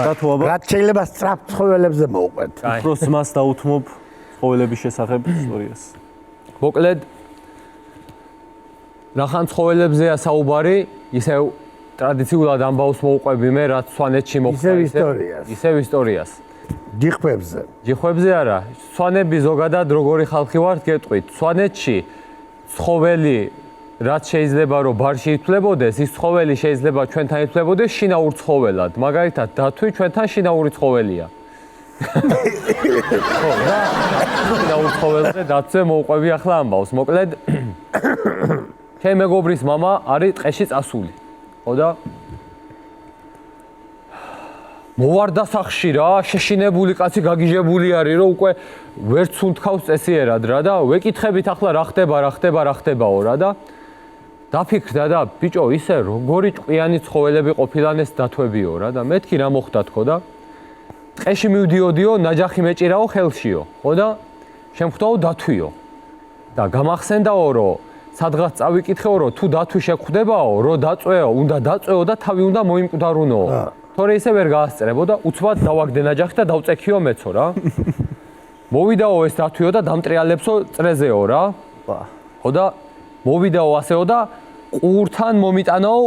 დათო აბა. რაც შეიძლება სწრაფ ცხოველებზე მოვყვეთ. უფრო ძმას დაუთმობ ცხოველების შესახებ ისტორიას. მოკლედ რახან ცხოველებზეა საუბარი, ისევ ტრადიციულად ამბავს მოვყვები მე, რაც სვანეთში მოხდა ისევ ისტორიას. ჯიხვებზე. ჯიხვებზე არა, სვანები ზოგადად როგორი ხალხი ვართ, გეტყვით. სვანეთში ცხოველი რაც შეიძლება რომ ბარში ითვლებოდეს, ის ცხოველი შეიძლება ჩვენთან ითვლებოდეს შინაურ ცხოველად. მაგალითად, დათვი ჩვენთან შინაური ცხოველია. ხო, და შინაურ ცხოველზე დათვზე მოვყვები ახლა ამბავს. მოკლედ ჩემი მეგობრის მამა არის ტყეში წასული. ხო და მოვარდა სახში რა, შეშინებული კაცი გაგიჟებული არის, რომ უკვე ვერც უნთქავს წესიერად რა და ვეკითხებით ახლა რა ხდებაო რა და დაფიქრდა და ბიჭო ისე როგორი ჭკვიანი ცხოველები ყოფილან ეს დათვებიო რა და მეთქი რა მოხდა თქო და ტყეში მივდიოდიო, ნაჯახი მეჭირაო ხელშიო, ხო და შემხვდაო დათვიო და გამახსენდაო რომ სადღაც წავიკითხეო რომ თუ დათვი შეგხვდებაო, რომ დაწვეო, უნდა დაწვეო და თავი უნდა მოიმკვდარუნოო. თორე ისე ვერ გაასწრებო და უცბად დავაგდე ნაჯახი და დავწექიო მეცო რა. მოვიდაო ეს დათვიო და დამტრიალებსო წრეზეო რა. ხო და მოვიდაო ასეო და ყურთან მომიტანაო,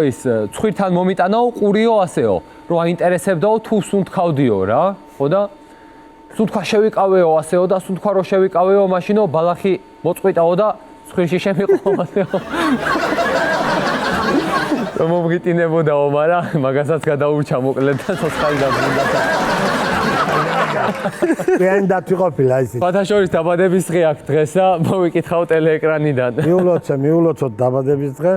ის ცხვირთან მომიტანაო ყურიო ასეო, რომ აინტერესებდაო თუ სუნთქავდიო რა. ხო და სუნთქვა შევიკავეო ასეო და სუნთქვა რო შევიკავეო, მაშინო ბალახი მოწყვიტაო და ცხვირში შემიყო ასეო. მომგიტინებოდაო, მაგრამ მაგასაც გადაურჩა მოკლედ და ცოცხალი დაბრუნდა. ვინ დათვი ყოფილა ისიც. ფათაშორის დაბადების დღე აქვს დღეს და მოვიკითხავ ტელეეკრანიდან. მიულოცოთ დაბადების დღე.